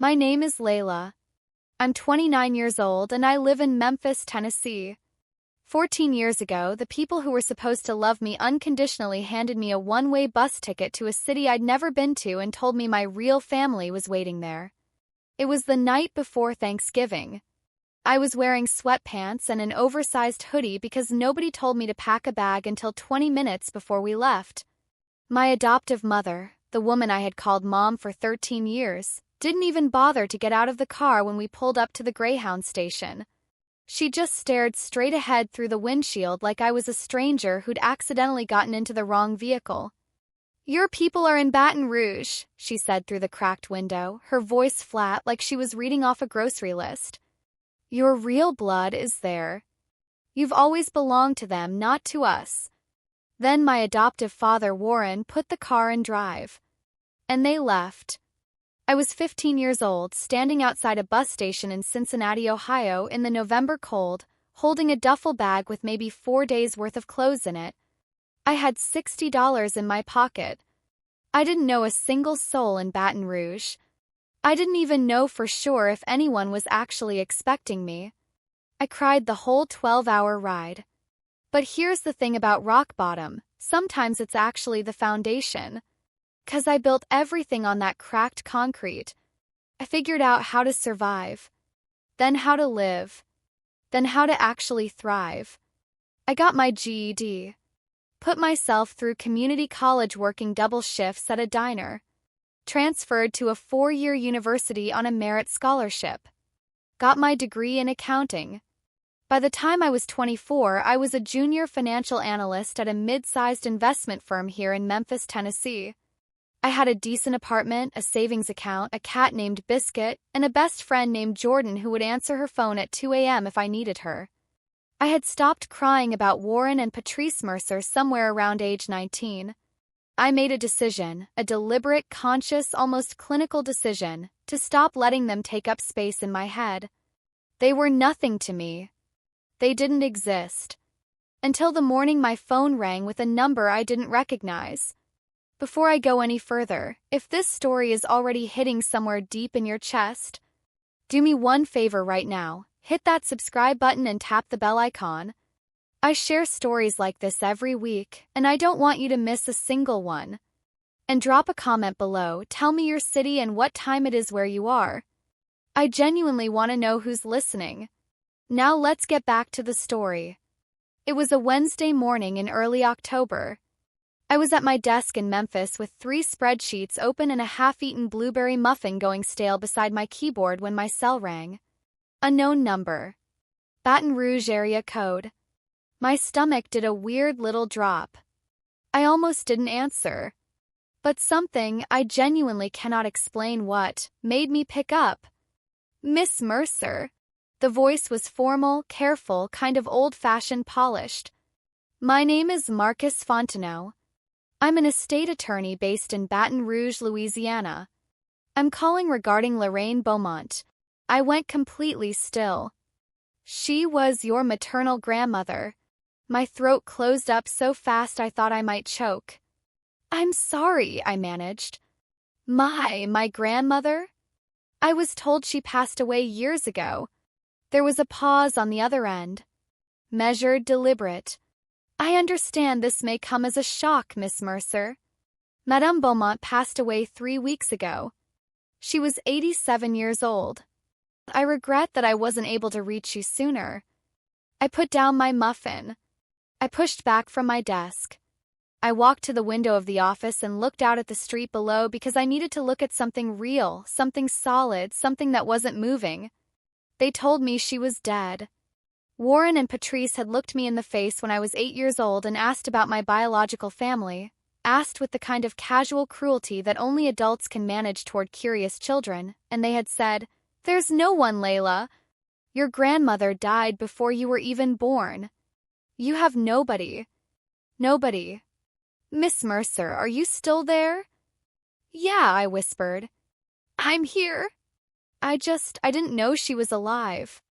My name is Layla. I'm 29 years old and I live in Memphis, Tennessee. 14 years ago, the people who were supposed to love me unconditionally handed me a one-way bus ticket to a city I'd never been to and told me my real family was waiting there. It was the night before Thanksgiving. I was wearing sweatpants and an oversized hoodie because nobody told me to pack a bag until 20 minutes before we left. My adoptive mother, the woman I had called Mom for 13 years, didn't even bother to get out of the car when we pulled up to the Greyhound station. She just stared straight ahead through the windshield like I was a stranger who'd accidentally gotten into the wrong vehicle. "Your people are in Baton Rouge," she said through the cracked window, her voice flat like she was reading off a grocery list. "Your real blood is there. You've always belonged to them, not to us." Then my adoptive father, Warren, put the car in drive. And they left. I was 15 years old, standing outside a bus station in Cincinnati, Ohio, in the November cold, holding a duffel bag with maybe 4 days' worth of clothes in it. I had $60 in my pocket. I didn't know a single soul in Baton Rouge. I didn't even know for sure if anyone was actually expecting me. I cried the whole 12-hour ride. But here's the thing about rock bottom, sometimes it's actually the foundation. 'Cause I built everything on that cracked concrete. I figured out how to survive, then how to live, then how to actually thrive. I got my GED, put myself through community college working double shifts at a diner, transferred to a 4-year university on a merit scholarship, got my degree in accounting. By the time I was 24, I was a junior financial analyst at a mid-sized investment firm here in Memphis, Tennessee. I had a decent apartment, a savings account, a cat named Biscuit, and a best friend named Jordan who would answer her phone at 2 a.m. if I needed her. I had stopped crying about Warren and Patrice Mercer somewhere around age 19. I made a decision, a deliberate, conscious, almost clinical decision, to stop letting them take up space in my head. They were nothing to me. They didn't exist. Until the morning my phone rang with a number I didn't recognize. Before I go any further, if this story is already hitting somewhere deep in your chest, do me one favor right now, hit that subscribe button and tap the bell icon. I share stories like this every week, and I don't want you to miss a single one. And drop a comment below, tell me your city and what time it is where you are. I genuinely want to know who's listening. Now let's get back to the story. It was a Wednesday morning in early October. I was at my desk in Memphis with 3 spreadsheets open and a half-eaten blueberry muffin going stale beside my keyboard when my cell rang. Unknown number. Baton Rouge area code. My stomach did a weird little drop. I almost didn't answer. But something, I genuinely cannot explain what, made me pick up. "Miss Mercer." The voice was formal, careful, kind of old-fashioned polished. "My name is Marcus Fontenot. I'm an estate attorney based in Baton Rouge, Louisiana. I'm calling regarding Lorraine Beaumont." I went completely still. "She was your maternal grandmother." My throat closed up so fast I thought I might choke. "I'm sorry," I managed. My grandmother? I was told she passed away years ago." There was a pause on the other end. Measured, deliberate. "I understand this may come as a shock, Miss Mercer. Madame Beaumont passed away 3 weeks ago. She was 87 years old. I regret that I wasn't able to reach you sooner." I put down my muffin. I pushed back from my desk. I walked to the window of the office and looked out at the street below because I needed to look at something real, something solid, something that wasn't moving. They told me she was dead. Warren and Patrice had looked me in the face when I was 8 years old and asked about my biological family, asked with the kind of casual cruelty that only adults can manage toward curious children, and they had said, "There's no one, Layla. Your grandmother died before you were even born. You have nobody. Nobody. Miss Mercer, are you still there?" "Yeah," I whispered. "I'm here." I didn't know she was alive."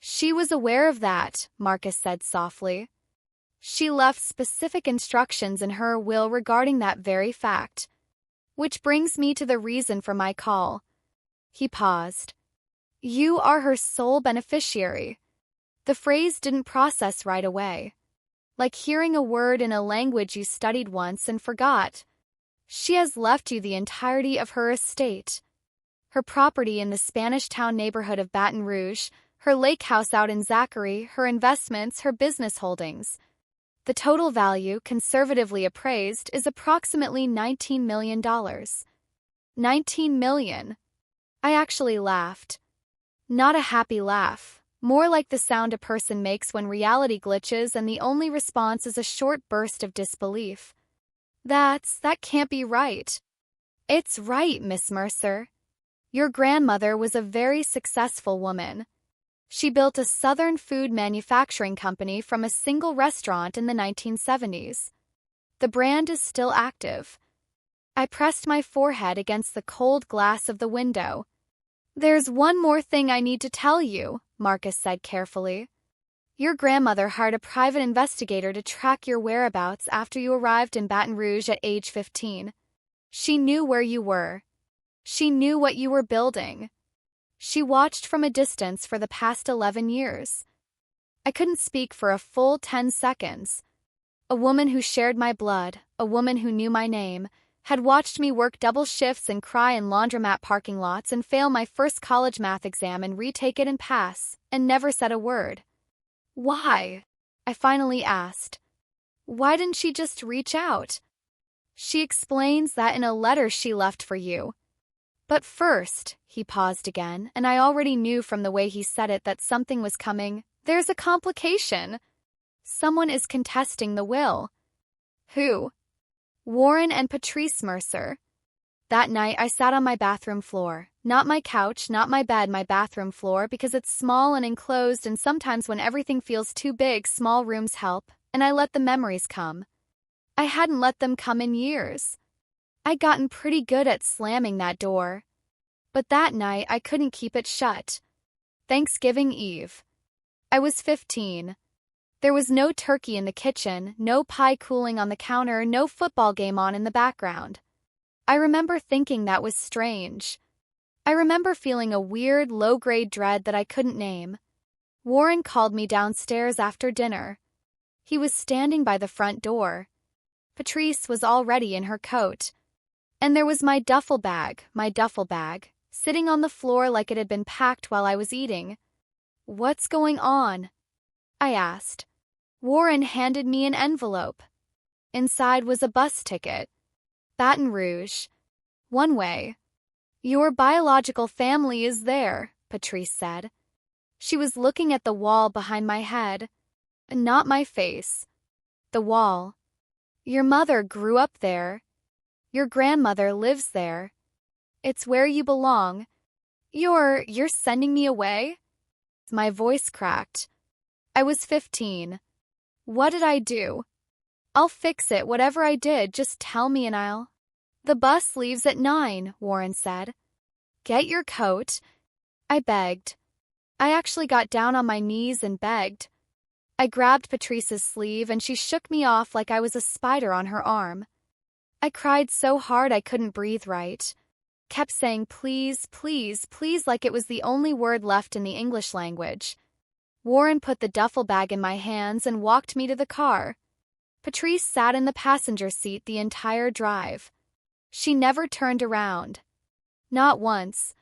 "She was aware of that," Marcus said softly. "She left specific instructions in her will regarding that very fact. Which brings me to the reason for my call. He paused. You are her sole beneficiary. The phrase didn't process right away. Like hearing a word in a language you studied once and forgot. She has left you the entirety of her estate. Her property in the Spanish Town neighborhood of Baton Rouge, her lake house out in Zachary, her investments, her business holdings. The total value, conservatively appraised, is approximately $19 million. $19 million. I actually laughed. Not a happy laugh, more like the sound a person makes when reality glitches and the only response is a short burst of disbelief. That can't be right. It's right, Miss Mercer. Your grandmother was a very successful woman. She built a southern food manufacturing company from a single restaurant in the 1970s. The brand is still active. I pressed my forehead against the cold glass of the window. There's one more thing I need to tell you, Marcus said carefully. Your grandmother hired a private investigator to track your whereabouts after you arrived in Baton Rouge at age 15. She knew where you were. She knew what you were building. She watched from a distance for the past 11 years. I couldn't speak for a full 10 seconds. A woman who shared my blood, a woman who knew my name, had watched me work double shifts and cry in laundromat parking lots and fail my first college math exam and retake it and pass, and never said a word. Why? I finally asked. Why didn't she just reach out? She explains that in a letter she left for you. But first, he paused again, and I already knew from the way he said it that something was coming. There's a complication. Someone is contesting the will. Who? Warren and Patrice Mercer. That night I sat on my bathroom floor. Not my couch, not my bed, my bathroom floor, because it's small and enclosed, and sometimes when everything feels too big, small rooms help, and I let the memories come. I hadn't let them come in years. I'd gotten pretty good at slamming that door. But that night I couldn't keep it shut. Thanksgiving Eve. I was 15. There was no turkey in the kitchen, no pie cooling on the counter, no football game on in the background. I remember thinking that was strange. I remember feeling a weird, low-grade dread that I couldn't name. Warren called me downstairs after dinner. He was standing by the front door. Patrice was already in her coat. And there was my duffel bag, sitting on the floor like it had been packed while I was eating. What's going on? I asked. Warren handed me an envelope. Inside was a bus ticket. Baton Rouge. One way. Your biological family is there, Patrice said. She was looking at the wall behind my head. Not my face. The wall. Your mother grew up there. Your grandmother lives there. It's where you belong. You're sending me away? My voice cracked. I was 15. What did I do? I'll fix it, whatever I did, just tell me and I'll... The bus leaves at 9, Warren said. Get your coat. I begged. I actually got down on my knees and begged. I grabbed Patrice's sleeve and she shook me off like I was a spider on her arm. I cried so hard I couldn't breathe right. Kept saying please, please, please like it was the only word left in the English language. Warren put the duffel bag in my hands and walked me to the car. Patrice sat in the passenger seat the entire drive. She never turned around. Not once.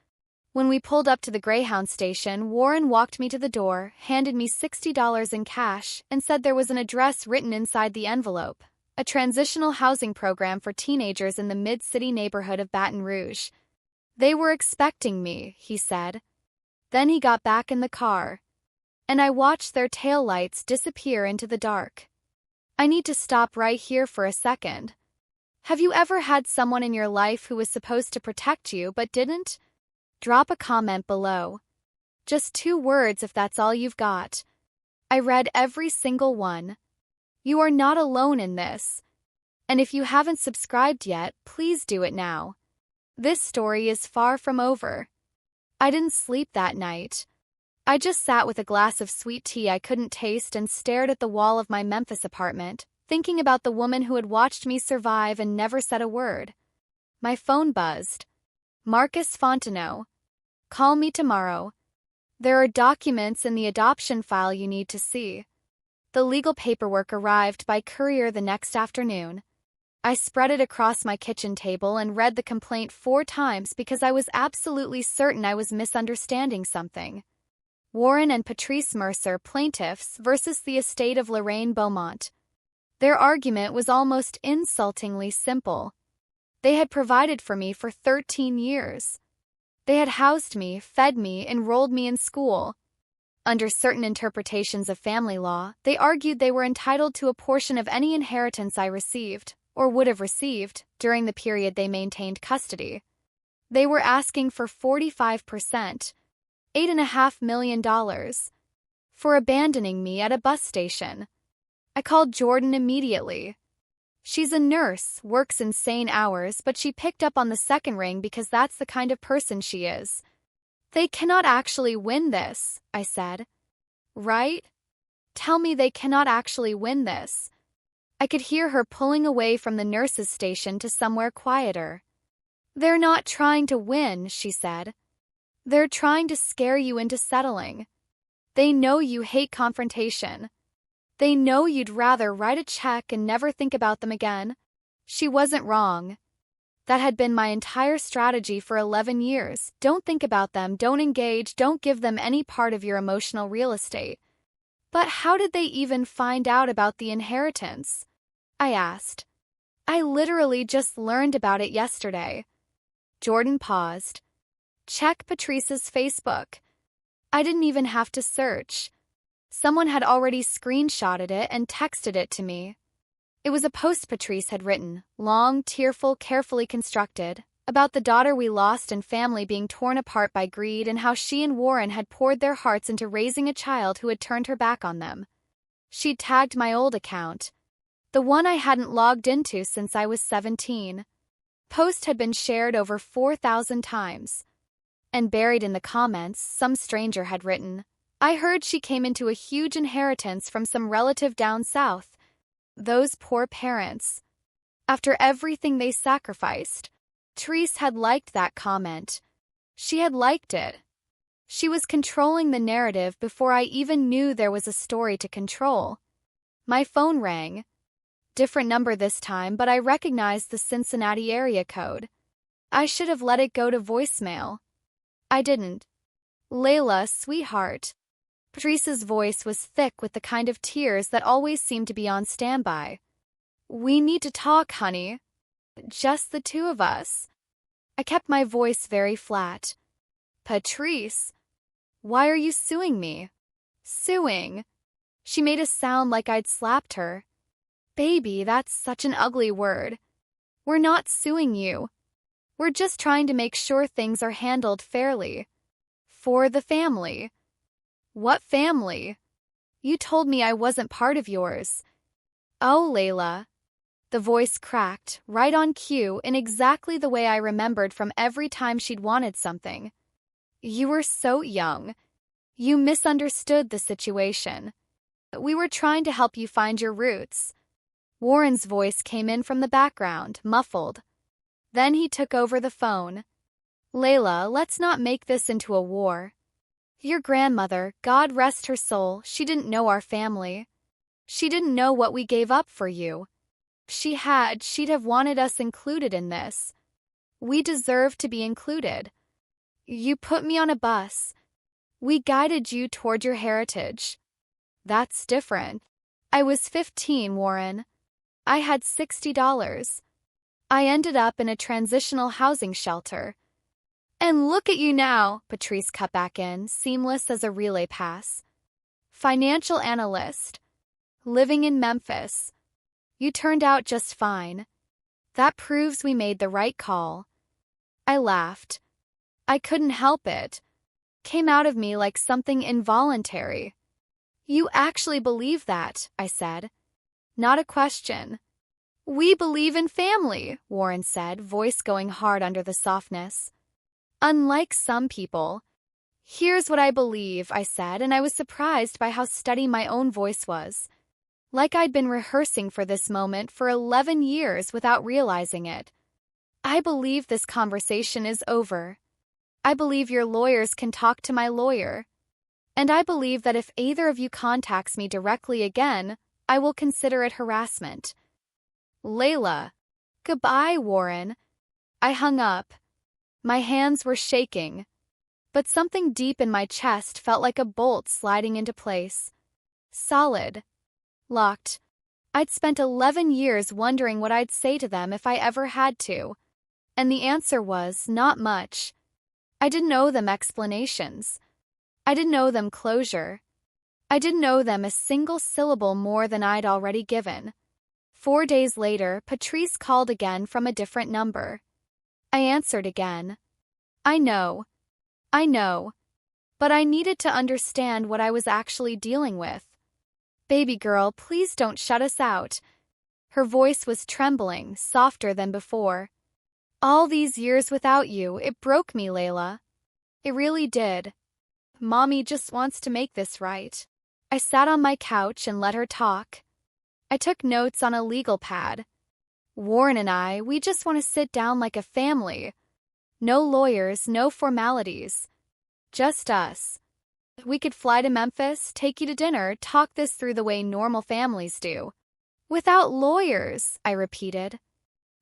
When we pulled up to the Greyhound station, Warren walked me to the door, handed me $60 in cash, and said there was an address written inside the envelope. A transitional housing program for teenagers in the mid-city neighborhood of Baton Rouge. They were expecting me, he said. Then he got back in the car. And I watched their taillights disappear into the dark. I need to stop right here for a second. Have you ever had someone in your life who was supposed to protect you but didn't? Drop a comment below. Just 2 words if that's all you've got. I read every single one. You are not alone in this. And if you haven't subscribed yet, please do it now. This story is far from over. I didn't sleep that night. I just sat with a glass of sweet tea I couldn't taste and stared at the wall of my Memphis apartment, thinking about the woman who had watched me survive and never said a word. My phone buzzed. Marcus Fontenot. Call me tomorrow. There are documents in the adoption file you need to see. The legal paperwork arrived by courier the next afternoon. I spread it across my kitchen table and read the complaint 4 times because I was absolutely certain I was misunderstanding something. Warren and Patrice Mercer, plaintiffs, versus the estate of Lorraine Beaumont. Their argument was almost insultingly simple. They had provided for me for 13 years. They had housed me, fed me, enrolled me in school. Under certain interpretations of family law, they argued they were entitled to a portion of any inheritance I received, or would have received, during the period they maintained custody. They were asking for 45%, $8.5 million, for abandoning me at a bus station. I called Jordan immediately. She's a nurse, works insane hours, but she picked up on the second ring because that's the kind of person she is. They cannot actually win this, I said. Right? Tell me they cannot actually win this. I could hear her pulling away from the nurse's station to somewhere quieter. They're not trying to win, she said. They're trying to scare you into settling. They know you hate confrontation. They know you'd rather write a check and never think about them again. She wasn't wrong. That had been my entire strategy for 11 years. Don't think about them, don't engage, don't give them any part of your emotional real estate. But how did they even find out about the inheritance? I asked. I literally just learned about it yesterday. Jordan paused. Check Patrice's Facebook. I didn't even have to search. Someone had already screenshotted it and texted it to me. It was a post Patrice had written, long, tearful, carefully constructed, about the daughter we lost and family being torn apart by greed and how she and Warren had poured their hearts into raising a child who had turned her back on them. She'd tagged my old account, the one I hadn't logged into since I was 17. Post had been shared over 4,000 times. And buried in the comments, some stranger had written, I heard she came into a huge inheritance from some relative down south. Those poor parents. After everything they sacrificed. Therese had liked that comment. She had liked it. She was controlling the narrative before I even knew there was a story to control. My phone rang. Different number this time, but I recognized the Cincinnati area code. I should have let it go to voicemail. I didn't. Layla, sweetheart. Patrice's voice was thick with the kind of tears that always seemed to be on standby. We need to talk, honey. Just the two of us. I kept my voice very flat. Patrice, why are you suing me? Suing? She made a sound like I'd slapped her. Baby, that's such an ugly word. We're not suing you. We're just trying to make sure things are handled fairly. For the family. What family? You told me I wasn't part of yours. Oh, Layla. The voice cracked, right on cue, in exactly the way I remembered from every time she'd wanted something. You were so young. You misunderstood the situation. We were trying to help you find your roots. Warren's voice came in from the background, muffled. Then he took over the phone. Layla, let's not make this into a war. Your grandmother, God rest her soul, she didn't know our family. She didn't know what we gave up for you. She'd have wanted us included in this. We deserve to be included. You put me on a bus. We guided you toward your heritage. That's different. I was 15, Warren. I had $60. I ended up in a transitional housing shelter. And look at you now, Patrice cut back in, seamless as a relay pass. Financial analyst. Living in Memphis. You turned out just fine. That proves we made the right call. I laughed. I couldn't help it. Came out of me like something involuntary. You actually believe that, I said. Not a question. We believe in family, Warren said, voice going hard under the softness. Unlike some people. Here's what I believe, I said, and I was surprised by how steady my own voice was. Like I'd been rehearsing for this moment for 11 years without realizing it. I believe this conversation is over. I believe your lawyers can talk to my lawyer. And I believe that if either of you contacts me directly again, I will consider it harassment. Layla. Goodbye, Warren. I hung up. My hands were shaking, but something deep in my chest felt like a bolt sliding into place. Solid. Locked. I'd spent 11 years wondering what I'd say to them if I ever had to. And the answer was, not much. I didn't owe them explanations. I didn't owe them closure. I didn't owe them a single syllable more than I'd already given. 4 days later, Patrice called again from a different number. I answered again. I know. But I needed to understand what I was actually dealing with. Baby girl, please don't shut us out. Her voice was trembling, softer than before. All these years without you, it broke me, Layla. It really did. Mommy just wants to make this right. I sat on my couch and let her talk. I took notes on a legal pad. Warren and we just want to sit down like a family. No lawyers, no formalities. Just us. We could fly to Memphis, take you to dinner, talk this through the way normal families do. Without lawyers, I repeated.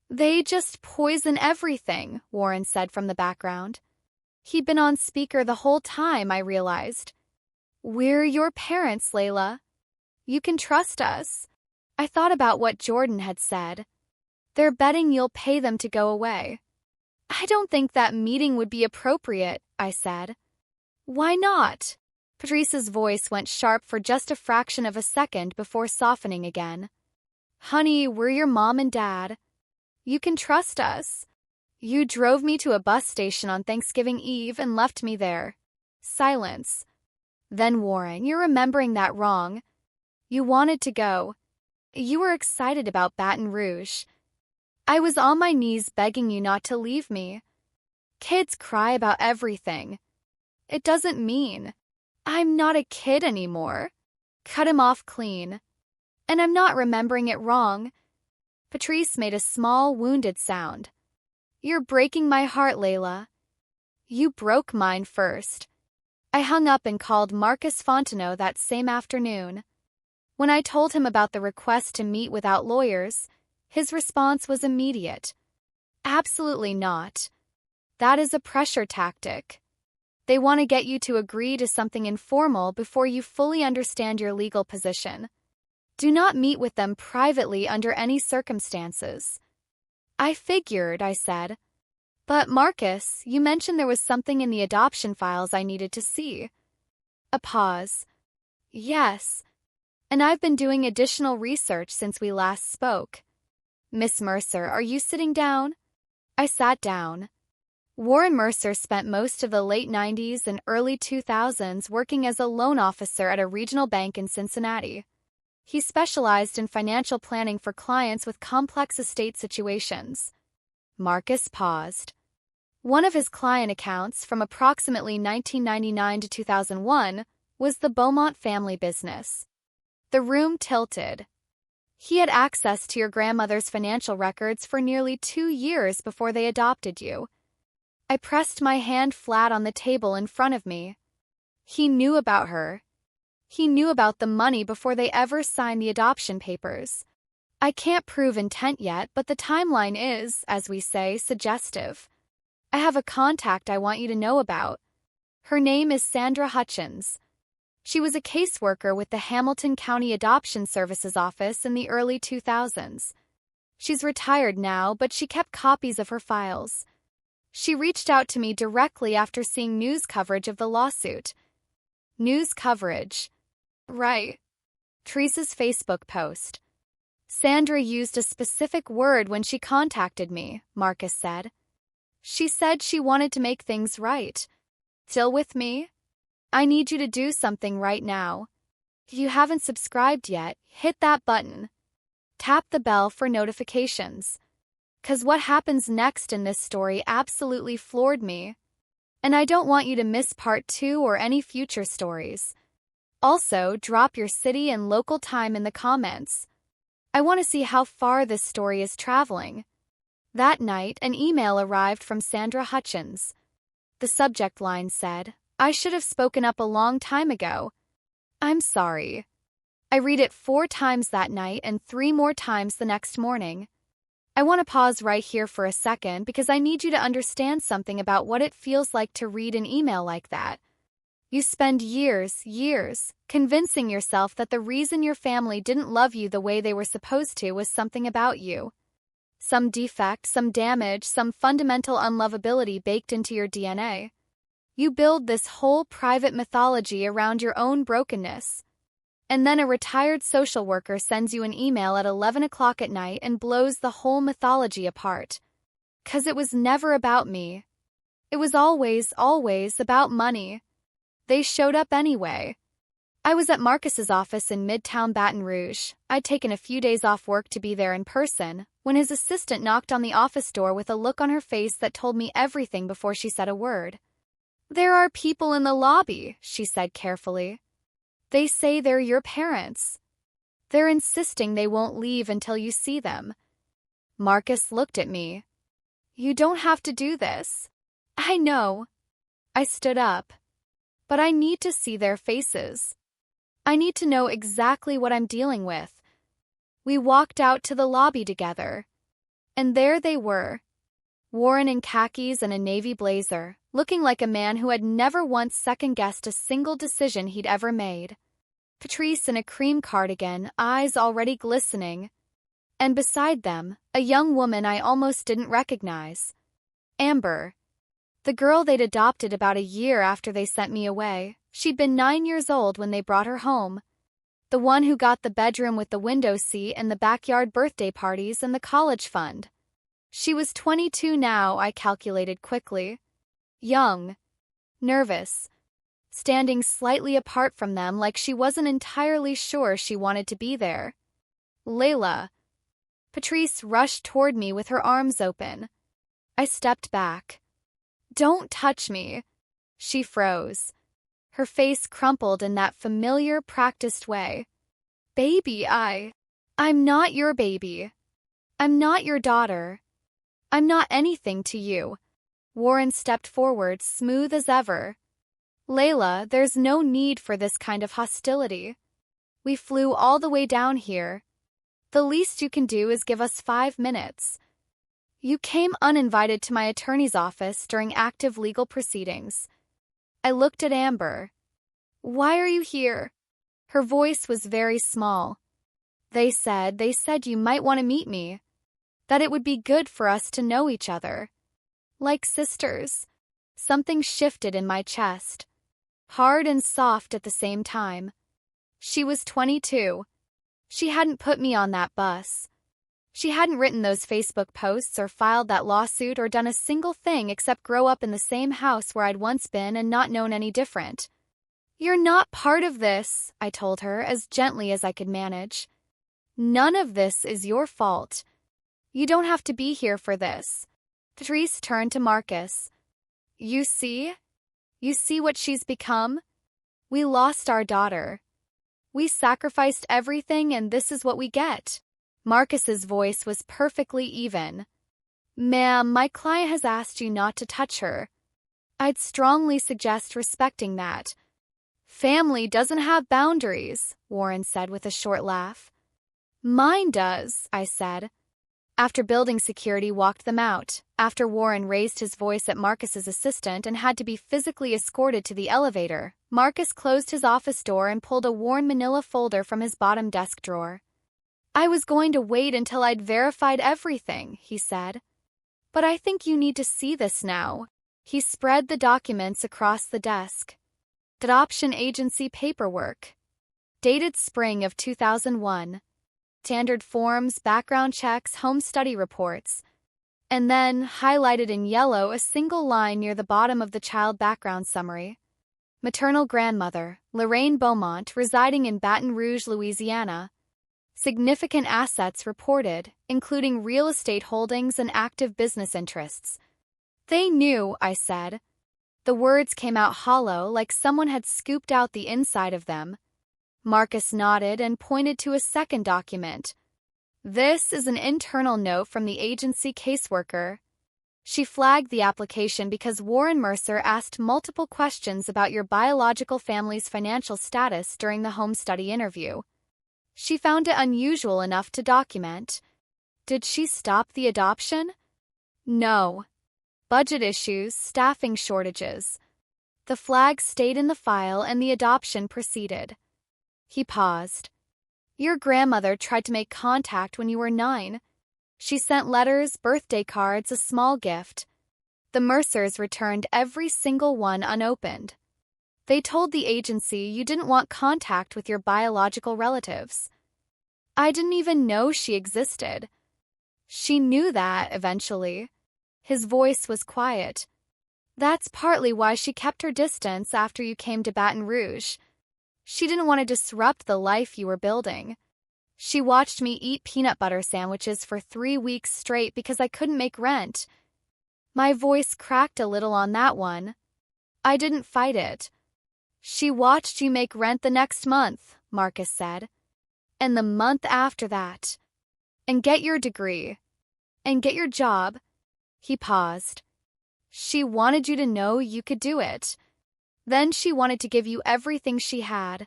They just poison everything, Warren said from the background. He'd been on speaker the whole time, I realized. We're your parents, Layla. You can trust us. I thought about what Jordan had said. They're betting you'll pay them to go away. I don't think that meeting would be appropriate, I said. Why not? Patrice's voice went sharp for just a fraction of a second before softening again. Honey, we're your mom and dad. You can trust us. You drove me to a bus station on Thanksgiving Eve and left me there. Silence. Then Warren, you're remembering that wrong. You wanted to go. You were excited about Baton Rouge. I was on my knees begging you not to leave me. Kids cry about everything. It doesn't mean. I'm not a kid anymore. Cut him off clean. And I'm not remembering it wrong. Patrice made a small, wounded sound. You're breaking my heart, Layla. You broke mine first. I hung up and called Marcus Fontenot that same afternoon. When I told him about the request to meet without lawyers, his response was immediate. Absolutely not. That is a pressure tactic. They want to get you to agree to something informal before you fully understand your legal position. Do not meet with them privately under any circumstances. I figured, I said. But Marcus, you mentioned there was something in the adoption files I needed to see. A pause. Yes. And I've been doing additional research since we last spoke. Miss Mercer, are you sitting down? I sat down. Warren Mercer spent most of the late 90s and early 2000s working as a loan officer at a regional bank in Cincinnati. He specialized in financial planning for clients with complex estate situations. Marcus paused. One of his client accounts from approximately 1999 to 2001 was the Beaumont family business. The room tilted. He had access to your grandmother's financial records for nearly 2 years before they adopted you. I pressed my hand flat on the table in front of me. He knew about her. He knew about the money before they ever signed the adoption papers. I can't prove intent yet, but the timeline is, as we say, suggestive. I have a contact I want you to know about. Her name is Sandra Hutchins. She was a caseworker with the Hamilton County Adoption Services Office in the early 2000s. She's retired now, but she kept copies of her files. She reached out to me directly after seeing news coverage of the lawsuit. News coverage. Right. Teresa's Facebook post. Sandra used a specific word when she contacted me, Marcus said. She said she wanted to make things right. Still with me? I need you to do something right now. If you haven't subscribed yet, hit that button. Tap the bell for notifications. 'Cause what happens next in this story absolutely floored me. And I don't want you to miss part 2 or any future stories. Also, drop your city and local time in the comments. I want to see how far this story is traveling. That night, an email arrived from Sandra Hutchins. The subject line said. I should have spoken up a long time ago. I'm sorry. I read it 4 times that night and 3 more times the next morning. I want to pause right here for a second because I need you to understand something about what it feels like to read an email like that. You spend years, convincing yourself that the reason your family didn't love you the way they were supposed to was something about you. Some defect, some damage, some fundamental unlovability baked into your DNA. You build this whole private mythology around your own brokenness. And then a retired social worker sends you an email at 11 o'clock at night and blows the whole mythology apart. 'Cause it was never about me. It was always about money. They showed up anyway. I was at Marcus's office in Midtown Baton Rouge. I'd taken a few days off work to be there in person, when his assistant knocked on the office door with a look on her face that told me everything before she said a word. There are people in the lobby, she said carefully. They say they're your parents. They're insisting they won't leave until you see them. Marcus looked at me. You don't have to do this. I know. I stood up. But I need to see their faces. I need to know exactly what I'm dealing with. We walked out to the lobby together. And there they were. Warren in khakis and a navy blazer, looking like a man who had never once second-guessed a single decision he'd ever made. Patrice in a cream cardigan, eyes already glistening. And beside them, a young woman I almost didn't recognize. Amber. The girl they'd adopted about a year after they sent me away. She'd been 9 years old when they brought her home. The one who got the bedroom with the window seat and the backyard birthday parties and the college fund. She was 22 now, I calculated quickly. Young. Nervous. Standing slightly apart from them like she wasn't entirely sure she wanted to be there. Layla. Patrice rushed toward me with her arms open. I stepped back. Don't touch me. She froze. Her face crumpled in that familiar, practiced way. Baby, I'm not your baby. I'm not your daughter. I'm not anything to you. Warren stepped forward, smooth as ever. Layla, there's no need for this kind of hostility. We flew all the way down here. The least you can do is give us 5 minutes. You came uninvited to my attorney's office during active legal proceedings. I looked at Amber. Why are you here? Her voice was very small. They said you might want to meet me. That it would be good for us to know each other. Like sisters. Something shifted in my chest. Hard and soft at the same time. She was 22. She hadn't put me on that bus. She hadn't written those Facebook posts or filed that lawsuit or done a single thing except grow up in the same house where I'd once been and not known any different. You're not part of this, I told her as gently as I could manage. None of this is your fault. You don't have to be here for this. Patrice turned to Marcus. You see? You see what she's become? We lost our daughter. We sacrificed everything and this is what we get. Marcus's voice was perfectly even. Ma'am, my client has asked you not to touch her. I'd strongly suggest respecting that. Family doesn't have boundaries, Warren said with a short laugh. Mine does, I said. After building security walked them out, after Warren raised his voice at Marcus's assistant and had to be physically escorted to the elevator, Marcus closed his office door and pulled a worn manila folder from his bottom desk drawer. I was going to wait until I'd verified everything, he said. But I think you need to see this now. He spread the documents across the desk. Adoption agency paperwork. Dated spring of 2001. Standard forms, background checks, home study reports. And then, highlighted in yellow, a single line near the bottom of the child background summary. Maternal grandmother, Lorraine Beaumont, residing in Baton Rouge, Louisiana. Significant assets reported, including real estate holdings and active business interests. They knew, I said. The words came out hollow, like someone had scooped out the inside of them. Marcus nodded and pointed to a second document. This is an internal note from the agency caseworker. She flagged the application because Warren Mercer asked multiple questions about your biological family's financial status during the home study interview. She found it unusual enough to document. Did she stop the adoption? No. Budget issues, staffing shortages. The flag stayed in the file and the adoption proceeded. He paused. Your grandmother tried to make contact when you were 9. She sent letters, birthday cards, a small gift. The Mercers returned every single one unopened. They told the agency you didn't want contact with your biological relatives. I didn't even know she existed. She knew that eventually. His voice was quiet. That's partly why she kept her distance after you came to Baton Rouge. She didn't want to disrupt the life you were building. She watched me eat peanut butter sandwiches for 3 weeks straight because I couldn't make rent. My voice cracked a little on that one. I didn't fight it. She watched you make rent the next month, Marcus said. And the month after that. And get your degree. And get your job. He paused. She wanted you to know you could do it. Then she wanted to give you everything she had.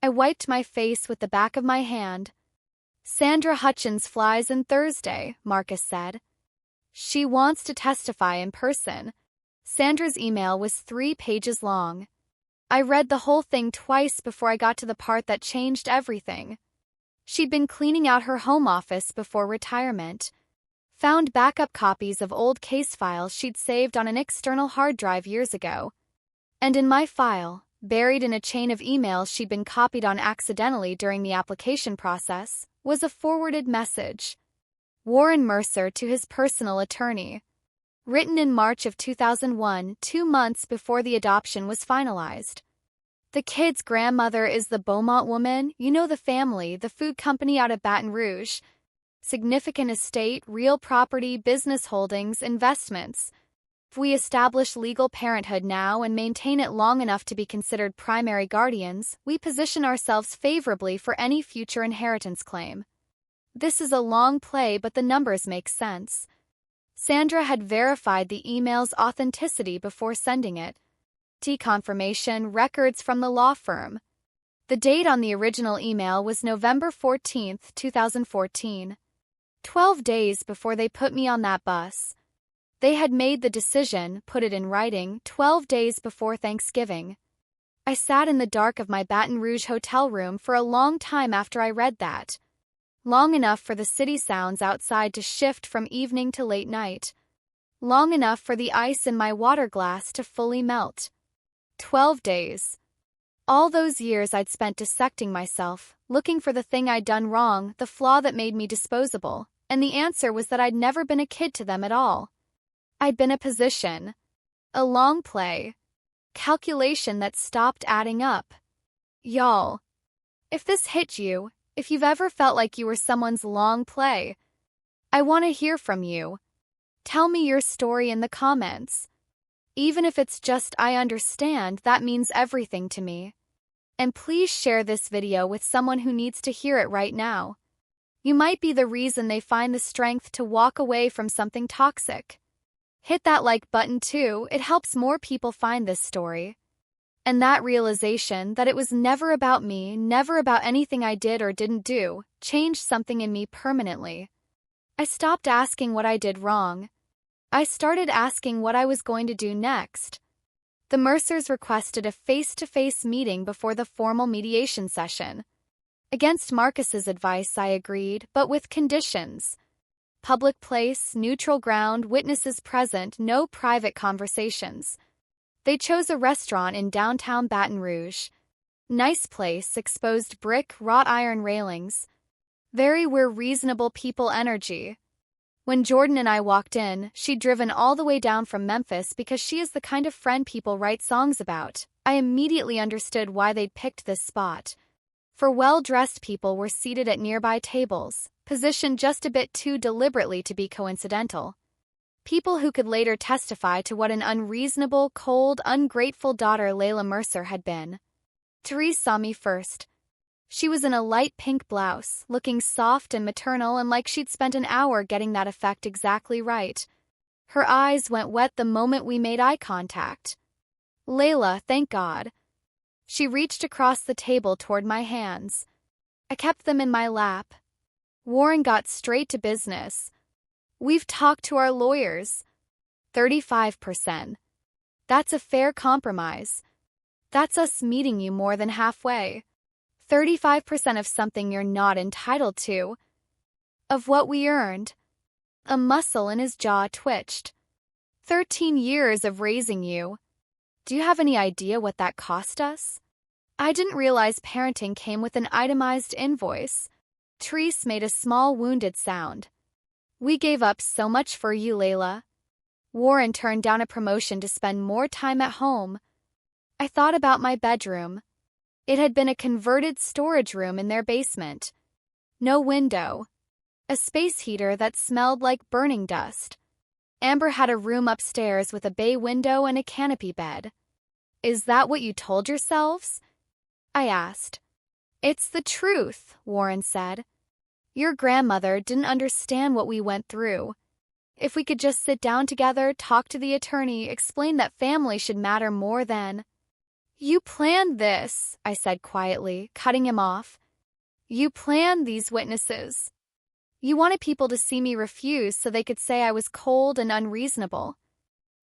I wiped my face with the back of my hand. Sandra Hutchins flies in Thursday, Marcus said. She wants to testify in person. Sandra's email was 3 pages long. I read the whole thing twice before I got to the part that changed everything. She'd been cleaning out her home office before retirement. Found backup copies of old case files she'd saved on an external hard drive years ago. And in my file, buried in a chain of emails she'd been copied on accidentally during the application process, was a forwarded message. Warren Mercer to his personal attorney. Written in March of 2001, 2 months before the adoption was finalized. The kid's grandmother is the Beaumont woman, you know, the family, the food company out of Baton Rouge. Significant estate, real property, business holdings, investments. If we establish legal parenthood now and maintain it long enough to be considered primary guardians, we position ourselves favorably for any future inheritance claim. This is a long play, but the numbers make sense. Sandra had verified the email's authenticity before sending it. Confirmation, records from the law firm. The date on the original email was November 14, 2014. 12 days before they put me on that bus. They had made the decision, put it in writing, 12 days before Thanksgiving. I sat in the dark of my Baton Rouge hotel room for a long time after I read that. Long enough for the city sounds outside to shift from evening to late night. Long enough for the ice in my water glass to fully melt. 12 days. All those years I'd spent dissecting myself, looking for the thing I'd done wrong, the flaw that made me disposable, and the answer was that I'd never been a kid to them at all. I'd been a position. A long play. Calculation that stopped adding up. Y'all, if this hit you, if you've ever felt like you were someone's long play, I want to hear from you. Tell me your story in the comments. Even if it's just I understand, that means everything to me. And please share this video with someone who needs to hear it right now. You might be the reason they find the strength to walk away from something toxic. Hit that like button too, it helps more people find this story. And that realization that it was never about me, never about anything I did or didn't do, changed something in me permanently. I stopped asking what I did wrong. I started asking what I was going to do next. The Mercers requested a face-to-face meeting before the formal mediation session. Against Marcus's advice, I agreed, but with conditions. Public place, neutral ground, witnesses present, no private conversations. They chose a restaurant in downtown Baton Rouge. Nice place, exposed brick, wrought iron railings. Very we're reasonable people energy. When Jordan and I walked in, she'd driven all the way down from Memphis because she is the kind of friend people write songs about. I immediately understood why they'd picked this spot. For well-dressed people were seated at nearby tables, positioned just a bit too deliberately to be coincidental. People who could later testify to what an unreasonable, cold, ungrateful daughter Layla Mercer had been. Therese saw me first. She was in a light pink blouse, looking soft and maternal and like she'd spent an hour getting that effect exactly right. Her eyes went wet the moment we made eye contact. Layla, thank God. She reached across the table toward my hands. I kept them in my lap. Warren got straight to business. We've talked to our lawyers. 35%. That's a fair compromise. That's us meeting you more than halfway. 35% of something you're not entitled to. Of what we earned. A muscle in his jaw twitched. 13 years of raising you. Do you have any idea what that cost us? I didn't realize parenting came with an itemized invoice. Therese made a small wounded sound. We gave up so much for you, Layla. Warren turned down a promotion to spend more time at home. I thought about my bedroom. It had been a converted storage room in their basement. No window. A space heater that smelled like burning dust. Amber had a room upstairs with a bay window and a canopy bed. Is that what you told yourselves? I asked. It's the truth, Warren said. Your grandmother didn't understand what we went through. If we could just sit down together, talk to the attorney, explain that family should matter more than... You planned this, I said quietly, cutting him off. You planned these witnesses. You wanted people to see me refuse so they could say I was cold and unreasonable.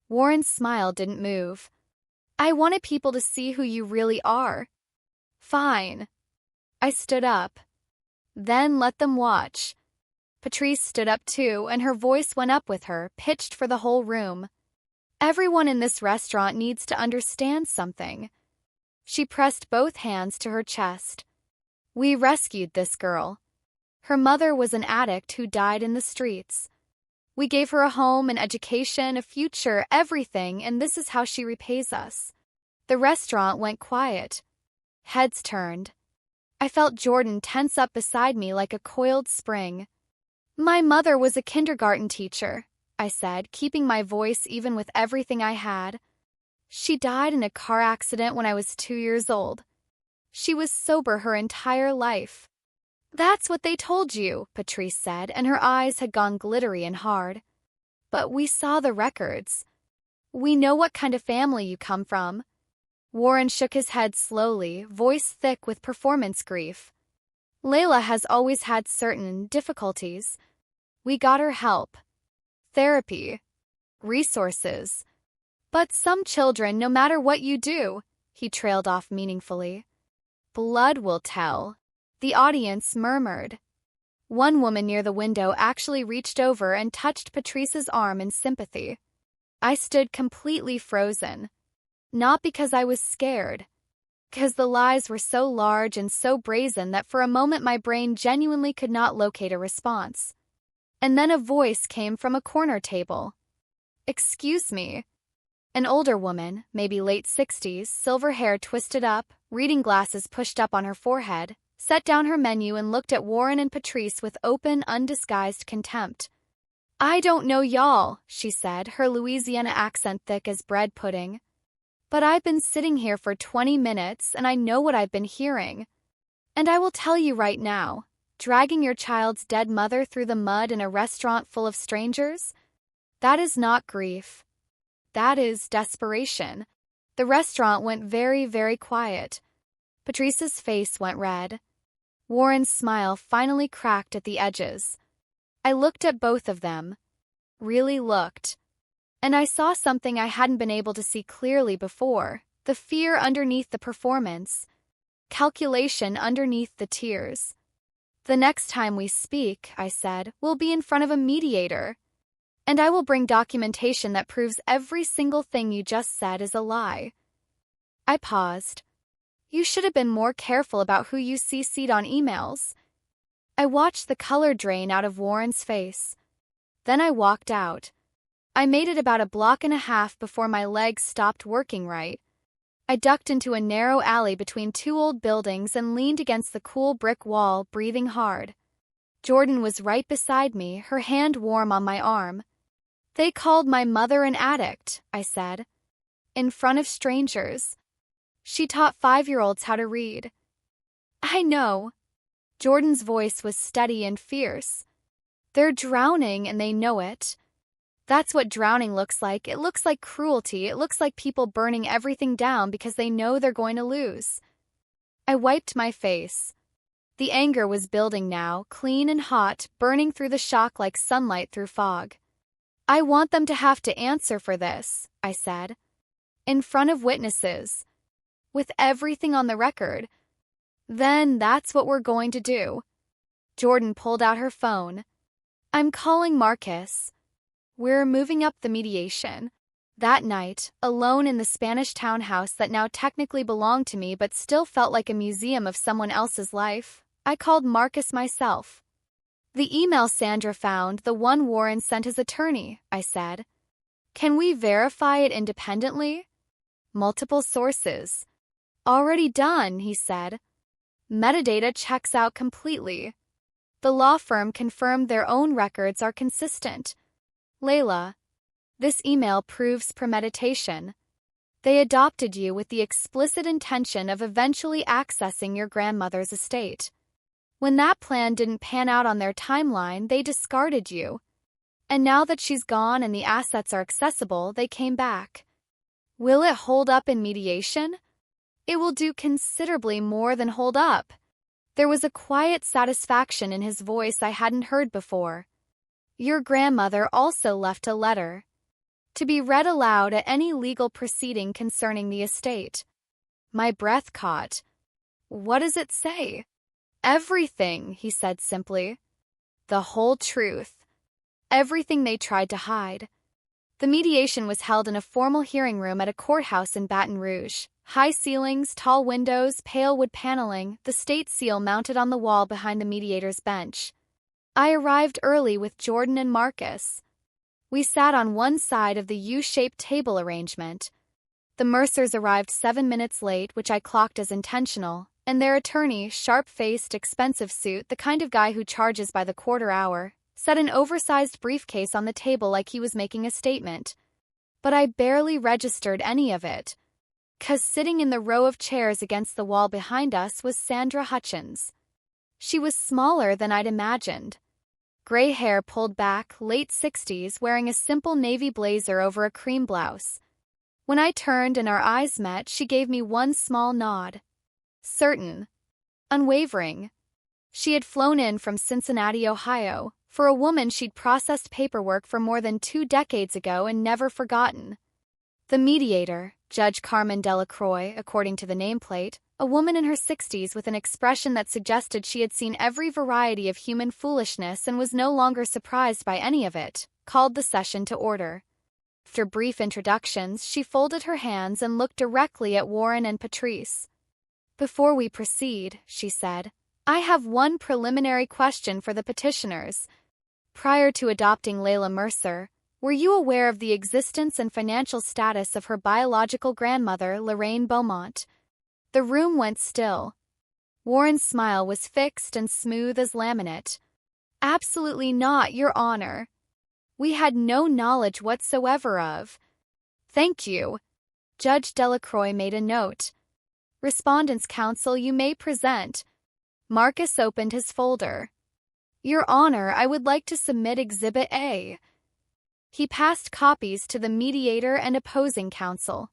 Warren's smile didn't move. I wanted people to see who you really are. Fine. I stood up. Then let them watch. Patrice stood up too, and her voice went up with her, pitched for the whole room. Everyone in this restaurant needs to understand something. She pressed both hands to her chest. We rescued this girl. Her mother was an addict who died in the streets. We gave her a home, an education, a future, everything, and this is how she repays us. The restaurant went quiet. Heads turned. I felt Jordan tense up beside me like a coiled spring. My mother was a kindergarten teacher, I said, keeping my voice even with everything I had. She died in a car accident when I was 2 years old. She was sober her entire life. That's what they told you, Patrice said, and her eyes had gone glittery and hard. But we saw the records. We know what kind of family you come from. Warren shook his head slowly, voice thick with performance grief. Layla has always had certain difficulties. We got her help. Therapy. Resources. But some children, no matter what you do, he trailed off meaningfully. Blood will tell. The audience murmured. One woman near the window actually reached over and touched Patrice's arm in sympathy. I stood completely frozen. Not because I was scared. Because the lies were so large and so brazen that for a moment my brain genuinely could not locate a response. And then a voice came from a corner table. Excuse me. An older woman, maybe late 60s, silver hair twisted up, reading glasses pushed up on her forehead, set down her menu and looked at Warren and Patrice with open, undisguised contempt. I don't know y'all, she said, her Louisiana accent thick as bread pudding. But I've been sitting here for 20 minutes and I know what I've been hearing. And I will tell you right now, dragging your child's dead mother through the mud in a restaurant full of strangers? That is not grief. That is desperation. The restaurant went very, very quiet. Patrice's face went red. Warren's smile finally cracked at the edges. I looked at both of them. Really looked. And I saw something I hadn't been able to see clearly before. The fear underneath the performance. Calculation underneath the tears. The next time we speak, I said, we'll be in front of a mediator. And I will bring documentation that proves every single thing you just said is a lie. I paused. You should have been more careful about who you CC'd on emails. I watched the color drain out of Warren's face. Then I walked out. I made it about a block and a half before my legs stopped working right. I ducked into a narrow alley between two old buildings and leaned against the cool brick wall, breathing hard. Jordan was right beside me, her hand warm on my arm. They called my mother an addict, I said. In front of strangers. She taught 5-year-olds how to read. I know. Jordan's voice was steady and fierce. They're drowning and they know it. That's what drowning looks like. It looks like cruelty. It looks like people burning everything down because they know they're going to lose. I wiped my face. The anger was building now, clean and hot, burning through the shock like sunlight through fog. I want them to have to answer for this, I said. In front of witnesses. With everything on the record. Then that's what we're going to do. Jordan pulled out her phone. I'm calling Marcus. We're moving up the mediation. That night, alone in the Spanish townhouse that now technically belonged to me but still felt like a museum of someone else's life, I called Marcus myself. The email Sandra found, the one Warren sent his attorney, I said. Can we verify it independently? Multiple sources. Already done, he said. Metadata checks out completely. The law firm confirmed their own records are consistent. Layla, this email proves premeditation. They adopted you with the explicit intention of eventually accessing your grandmother's estate. When that plan didn't pan out on their timeline, they discarded you. And now that she's gone and the assets are accessible, they came back. Will it hold up in mediation? It will do considerably more than hold up. There was a quiet satisfaction in his voice I hadn't heard before. Your grandmother also left a letter. To be read aloud at any legal proceeding concerning the estate. My breath caught. What does it say? Everything, he said simply. The whole truth. Everything they tried to hide. The mediation was held in a formal hearing room at a courthouse in Baton Rouge. High ceilings, tall windows, pale wood paneling, the state seal mounted on the wall behind the mediator's bench. I arrived early with Jordan and Marcus. We sat on one side of the U-shaped table arrangement. The Mercers arrived 7 minutes late, which I clocked as intentional, and their attorney, sharp-faced, expensive suit, the kind of guy who charges by the quarter hour, set an oversized briefcase on the table like he was making a statement. But I barely registered any of it. 'Cause sitting in the row of chairs against the wall behind us was Sandra Hutchins. She was smaller than I'd imagined. Gray hair pulled back, late 60s, wearing a simple navy blazer over a cream blouse. When I turned and our eyes met, she gave me one small nod. Certain. Unwavering. She had flown in from Cincinnati, Ohio. For a woman, she'd processed paperwork for more than 2 decades ago and never forgotten. The mediator, Judge Carmen Delacroix, according to the nameplate, a woman in her 60s with an expression that suggested she had seen every variety of human foolishness and was no longer surprised by any of it, called the session to order. After brief introductions, she folded her hands and looked directly at Warren and Patrice. Before we proceed, she said, I have one preliminary question for the petitioners. Prior to adopting Layla Mercer, were you aware of the existence and financial status of her biological grandmother, Lorraine Beaumont? The room went still. Warren's smile was fixed and smooth as laminate. Absolutely not, Your Honor. We had no knowledge whatsoever of. Thank you. Judge Delacroix made a note. Respondents' counsel, you may present. Marcus opened his folder. Your Honor, I would like to submit Exhibit A. He passed copies to the mediator and opposing counsel.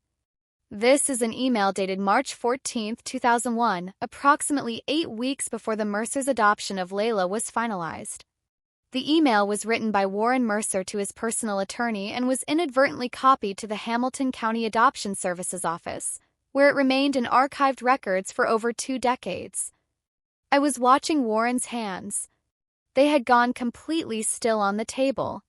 This is an email dated March 14, 2001, approximately 8 weeks before the Mercer's adoption of Layla was finalized. The email was written by Warren Mercer to his personal attorney and was inadvertently copied to the Hamilton County Adoption Services office, where it remained in archived records for over 2 decades. I was watching Warren's hands. They had gone completely still on the table.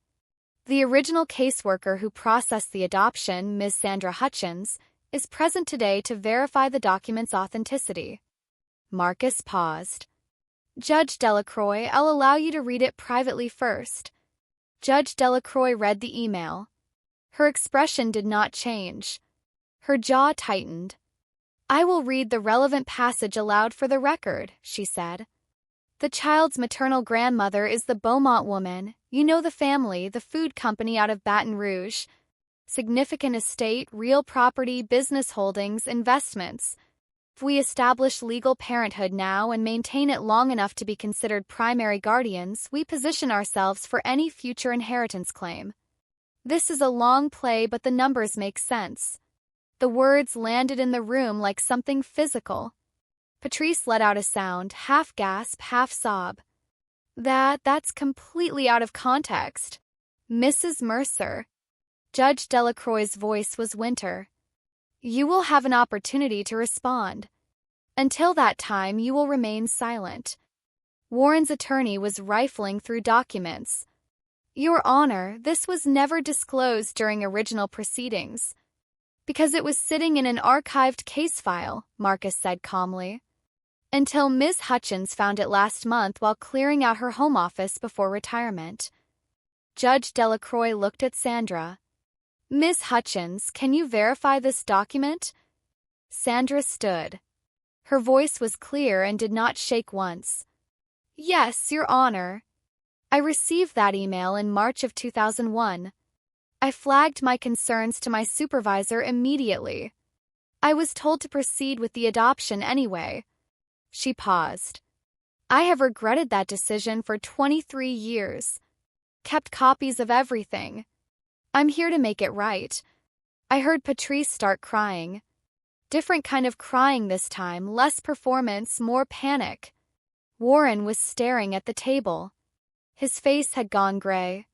The original caseworker who processed the adoption, Ms. Sandra Hutchins, is present today to verify the document's authenticity. Marcus paused. Judge Delacroix, I'll allow you to read it privately first. Judge Delacroix read the email. Her expression did not change. Her jaw tightened. I will read the relevant passage aloud for the record, she said. The child's maternal grandmother is the Beaumont woman. You know the family, the food company out of Baton Rouge. Significant estate, real property, business holdings, investments. If we establish legal parenthood now and maintain it long enough to be considered primary guardians, we position ourselves for any future inheritance claim. This is a long play, but the numbers make sense. The words landed in the room like something physical. Patrice let out a sound, half gasp, half sob. That's completely out of context. Mrs. Mercer. Judge Delacroix's voice was winter. You will have an opportunity to respond. Until that time, you will remain silent. Warren's attorney was rifling through documents. Your Honor, this was never disclosed during original proceedings. Because it was sitting in an archived case file, Marcus said calmly. Until Ms. Hutchins found it last month while clearing out her home office before retirement. Judge Delacroix looked at Sandra. Ms. Hutchins, can you verify this document? Sandra stood. Her voice was clear and did not shake once. Yes, Your Honor. I received that email in March of 2001. I flagged my concerns to my supervisor immediately. I was told to proceed with the adoption anyway. She paused. I have regretted that decision for 23 years. Kept copies of everything. I'm here to make it right. I heard Patrice start crying. Different kind of crying this time, less performance, more panic. Warren was staring at the table. His face had gone gray.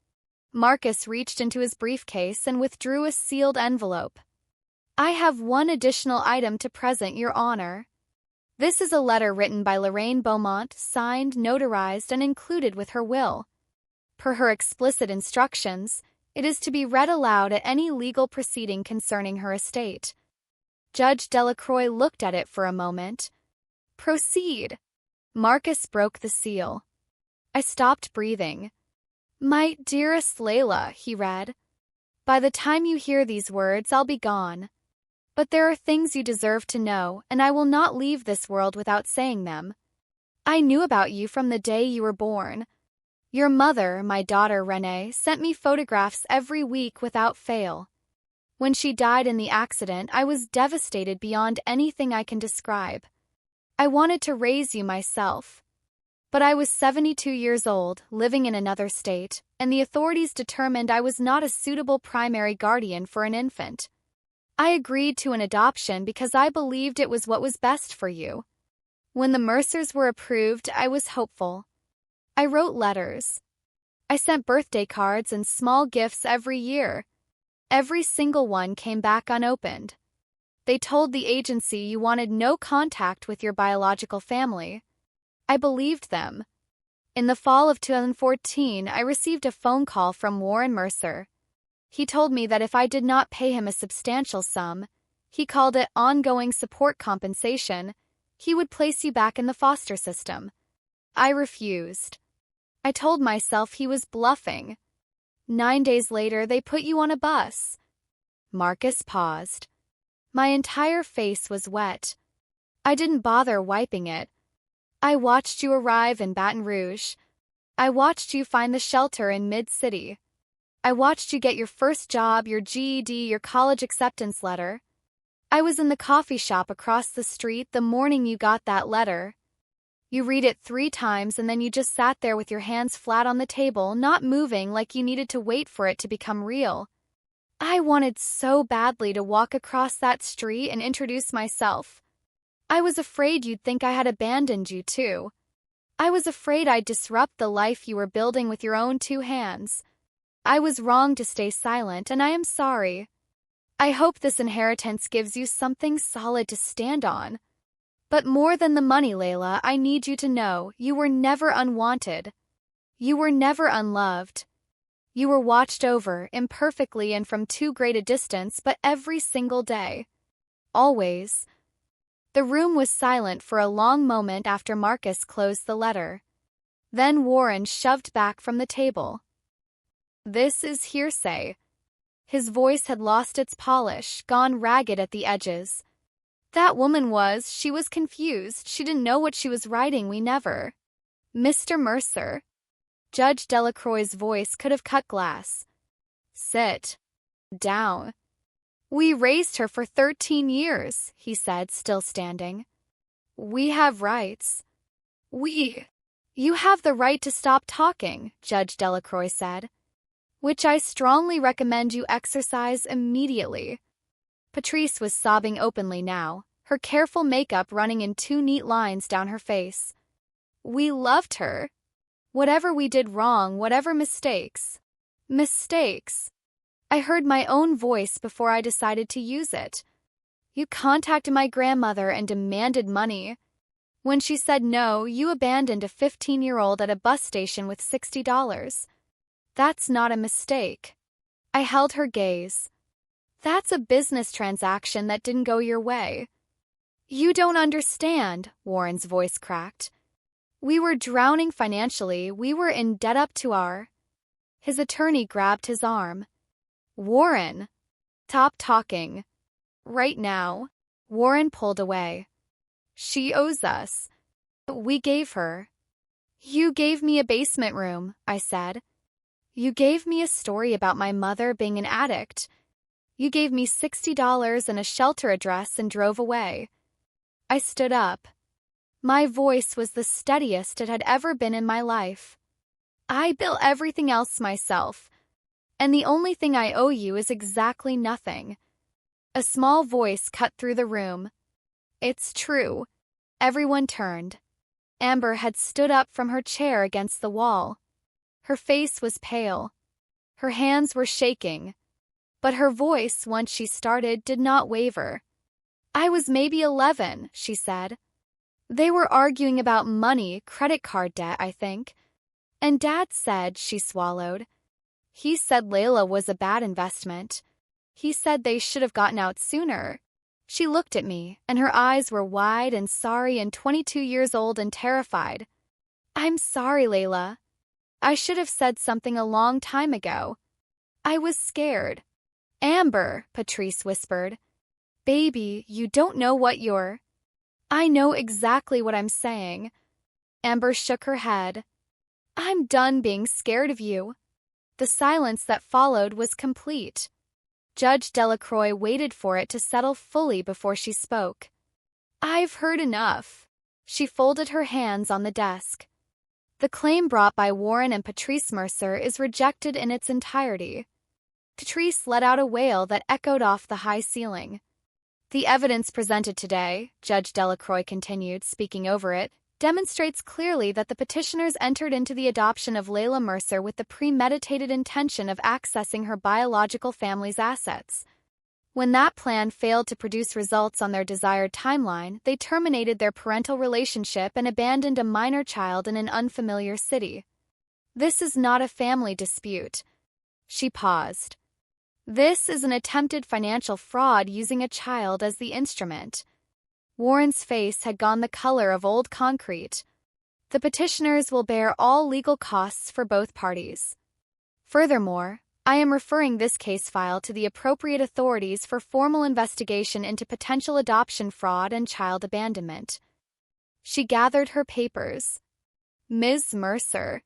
Marcus reached into his briefcase and withdrew a sealed envelope. I have one additional item to present, Your Honor. This is a letter written by Lorraine Beaumont, signed, notarized, and included with her will. Per her explicit instructions, it is to be read aloud at any legal proceeding concerning her estate. Judge Delacroix looked at it for a moment. Proceed. Marcus broke the seal. I stopped breathing. My dearest Layla, he read. By the time you hear these words, I'll be gone. But there are things you deserve to know, and I will not leave this world without saying them. I knew about you from the day you were born. Your mother, my daughter Renee, sent me photographs every week without fail. When she died in the accident, I was devastated beyond anything I can describe. I wanted to raise you myself. But I was 72 years old, living in another state, and the authorities determined I was not a suitable primary guardian for an infant. I agreed to an adoption because I believed it was what was best for you. When the Mercers were approved, I was hopeful. I wrote letters. I sent birthday cards and small gifts every year. Every single one came back unopened. They told the agency you wanted no contact with your biological family. I believed them. In the fall of 2014, I received a phone call from Warren Mercer. He told me that if I did not pay him a substantial sum, he called it ongoing support compensation, he would place you back in the foster system. I refused. I told myself he was bluffing. 9 days later, they put you on a bus. Marcus paused. My entire face was wet. I didn't bother wiping it. I watched you arrive in Baton Rouge. I watched you find the shelter in Mid-City. I watched you get your first job, your GED, your college acceptance letter. I was in the coffee shop across the street the morning you got that letter. You read it 3 times and then you just sat there with your hands flat on the table, not moving, like you needed to wait for it to become real. I wanted so badly to walk across that street and introduce myself. I was afraid you'd think I had abandoned you too. I was afraid I'd disrupt the life you were building with your own 2 hands. I was wrong to stay silent, and I am sorry. I hope this inheritance gives you something solid to stand on. But more than the money, Layla, I need you to know you were never unwanted. You were never unloved. You were watched over, imperfectly and from too great a distance, but every single day. Always. The room was silent for a long moment after Marcus closed the letter. Then Warren shoved back from the table. This is hearsay. His voice had lost its polish, gone ragged at the edges. That woman she was confused. She didn't know what she was writing. We never. Mr. Mercer. Judge Delacroix's voice could have cut glass. Sit down. We raised her for 13 years, he said, still standing. We have rights. You have the right to stop talking, Judge Delacroix said. which I strongly recommend you exercise immediately. Patrice was sobbing openly now, her careful makeup running in two neat lines down her face. We loved her. Whatever we did wrong, whatever mistakes. Mistakes. I heard my own voice before I decided to use it. You contacted my grandmother and demanded money. When she said no, you abandoned a 15-year-old at a bus station with $60. That's not a mistake. I held her gaze. That's a business transaction that didn't go your way. You don't understand, Warren's voice cracked. We were drowning financially. We were in debt up to our... His attorney grabbed his arm. Warren, stop talking. Right now. Warren pulled away. She owes us. We gave her. You gave me a basement room, I said. You gave me a story about my mother being an addict. You gave me $60 and a shelter address and drove away. I stood up. My voice was the steadiest it had ever been in my life. I built everything else myself, and the only thing I owe you is exactly nothing. A small voice cut through the room. It's true. Everyone turned. Amber had stood up from her chair against the wall. Her face was pale. Her hands were shaking. But her voice, once she started, did not waver. I was maybe 11, she said. They were arguing about money, credit card debt, I think. And Dad said, she swallowed. He said Layla was a bad investment. He said they should have gotten out sooner. She looked at me, and her eyes were wide and sorry and 22 years old and terrified. I'm sorry, Layla. I should have said something a long time ago. I was scared. Amber, Patrice whispered. Baby, you don't know what you're... I know exactly what I'm saying. Amber shook her head. I'm done being scared of you. The silence that followed was complete. Judge Delacroix waited for it to settle fully before she spoke. I've heard enough. She folded her hands on the desk. The claim brought by Warren and Patrice Mercer is rejected in its entirety. Patrice let out a wail that echoed off the high ceiling. The evidence presented today, Judge Delacroix continued, speaking over it, demonstrates clearly that the petitioners entered into the adoption of Layla Mercer with the premeditated intention of accessing her biological family's assets. When that plan failed to produce results on their desired timeline, they terminated their parental relationship and abandoned a minor child in an unfamiliar city. This is not a family dispute. She paused. This is an attempted financial fraud using a child as the instrument. Warren's face had gone the color of old concrete. The petitioners will bear all legal costs for both parties. Furthermore, I am referring this case file to the appropriate authorities for formal investigation into potential adoption fraud and child abandonment. She gathered her papers. Ms. Mercer.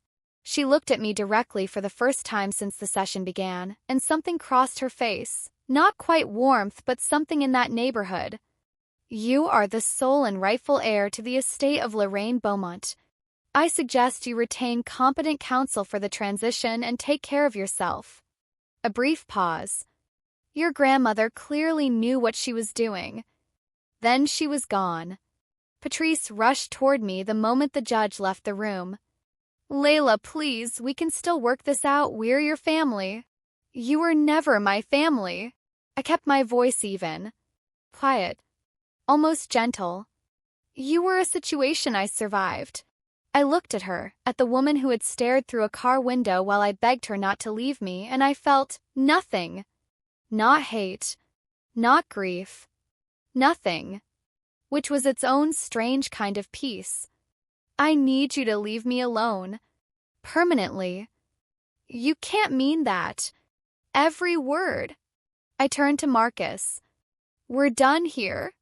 She looked at me directly for the first time since the session began, and something crossed her face. Not quite warmth, but something in that neighborhood. You are the sole and rightful heir to the estate of Lorraine Beaumont. I suggest you retain competent counsel for the transition and take care of yourself. A brief pause. Your grandmother clearly knew what she was doing. Then she was gone. Patrice rushed toward me the moment the judge left the room. Layla, please, we can still work this out. We're your family. You were never my family. I kept my voice even. Quiet. Almost gentle. You were a situation I survived. I looked at her, at the woman who had stared through a car window while I begged her not to leave me, and I felt nothing. Not hate. Not grief. Nothing. Which was its own strange kind of peace. I need you to leave me alone. Permanently. You can't mean that. Every word. I turned to Marcus. We're done here.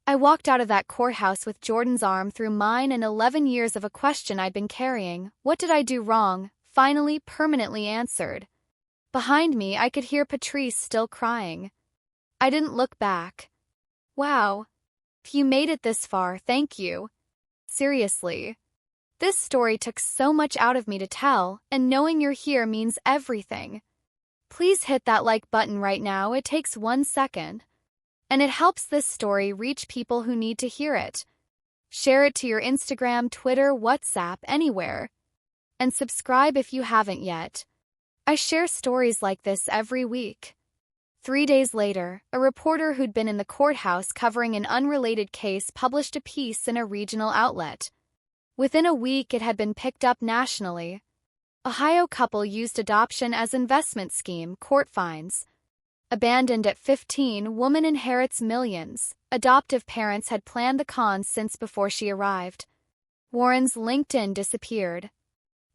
I walked out of that courthouse with Jordan's arm through mine and 11 years of a question I'd been carrying. What did I do wrong? Finally, permanently answered. Behind me, I could hear Patrice still crying. I didn't look back. Wow. If you made it this far, thank you. Seriously. This story took so much out of me to tell, and knowing you're here means everything. Please hit that like button right now. It takes 1 second. And it helps this story reach people who need to hear it. Share it to your Instagram, Twitter, WhatsApp, anywhere. And subscribe if you haven't yet. I share stories like this every week. 3 days later, a reporter who'd been in the courthouse covering an unrelated case published a piece in a regional outlet. Within a week, it had been picked up nationally. Ohio couple used adoption as investment scheme, court finds. Abandoned at 15, woman inherits millions. Adoptive parents had planned the cons since before she arrived. Warren's LinkedIn disappeared.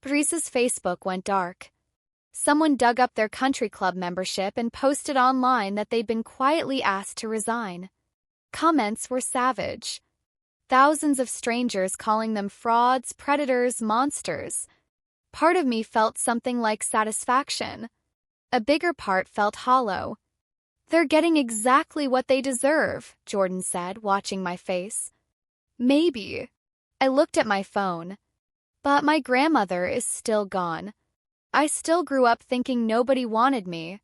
Patrice's Facebook went dark. Someone dug up their country club membership and posted online that they'd been quietly asked to resign. Comments were savage. Thousands of strangers calling them frauds, predators, monsters. Part of me felt something like satisfaction. A bigger part felt hollow. They're getting exactly what they deserve, Jordan said, watching my face. Maybe. I looked at my phone. But my grandmother is still gone. I still grew up thinking nobody wanted me.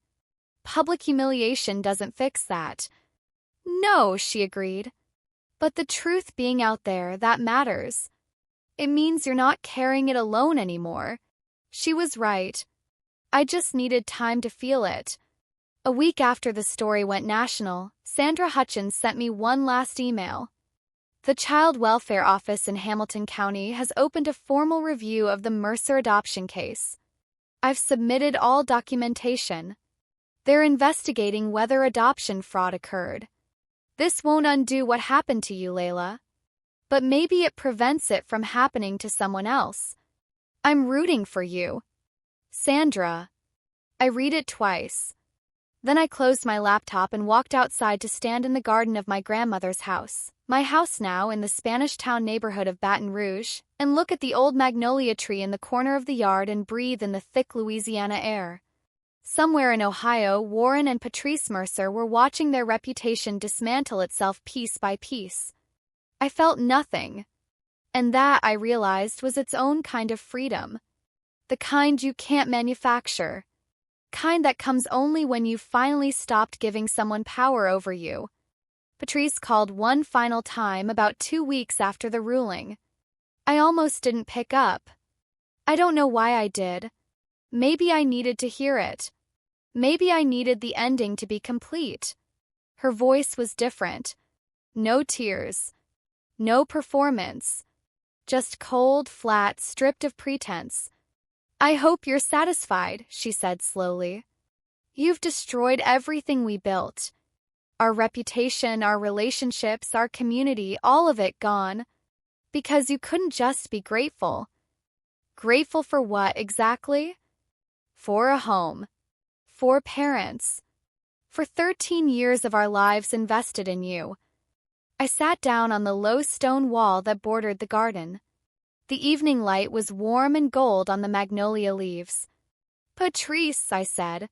Public humiliation doesn't fix that. No, she agreed. But the truth being out there, that matters. It means you're not carrying it alone anymore. She was right. I just needed time to feel it. A week after the story went national, Sandra Hutchins sent me one last email. The Child Welfare Office in Hamilton County has opened a formal review of the Mercer adoption case. I've submitted all documentation. They're investigating whether adoption fraud occurred. This won't undo what happened to you, Layla. But maybe it prevents it from happening to someone else. I'm rooting for you. Sandra. I read it twice. Then I closed my laptop and walked outside to stand in the garden of my grandmother's house, my house now in the Spanish Town neighborhood of Baton Rouge, and look at the old magnolia tree in the corner of the yard and breathe in the thick Louisiana air. Somewhere in Ohio, Warren and Patrice Mercer were watching their reputation dismantle itself piece by piece. I felt nothing. And that, I realized, was its own kind of freedom. The kind you can't manufacture. Kind that comes only when you've finally stopped giving someone power over you. Patrice called one final time about 2 weeks after the ruling. I almost didn't pick up. I don't know why I did. Maybe I needed to hear it. Maybe I needed the ending to be complete. Her voice was different. No tears. No performance. Just cold, flat, stripped of pretense. I hope you're satisfied, she said slowly. You've destroyed everything we built. Our reputation, our relationships, our community, all of it gone. Because you couldn't just be grateful. Grateful for what exactly? For a home. For parents. For 13 years of our lives invested in you. I sat down on the low stone wall that bordered the garden. The evening light was warm and gold on the magnolia leaves. Patrice, I said.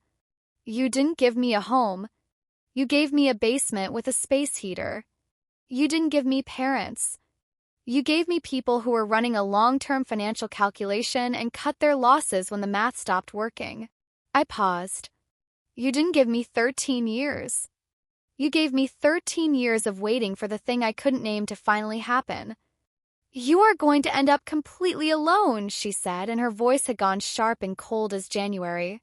You didn't give me a home. You gave me a basement with a space heater. You didn't give me parents. You gave me people who were running a long-term financial calculation and cut their losses when the math stopped working. I paused. You didn't give me 13 years. You gave me 13 years of waiting for the thing I couldn't name to finally happen. You are going to end up completely alone, she said, and her voice had gone sharp and cold as January.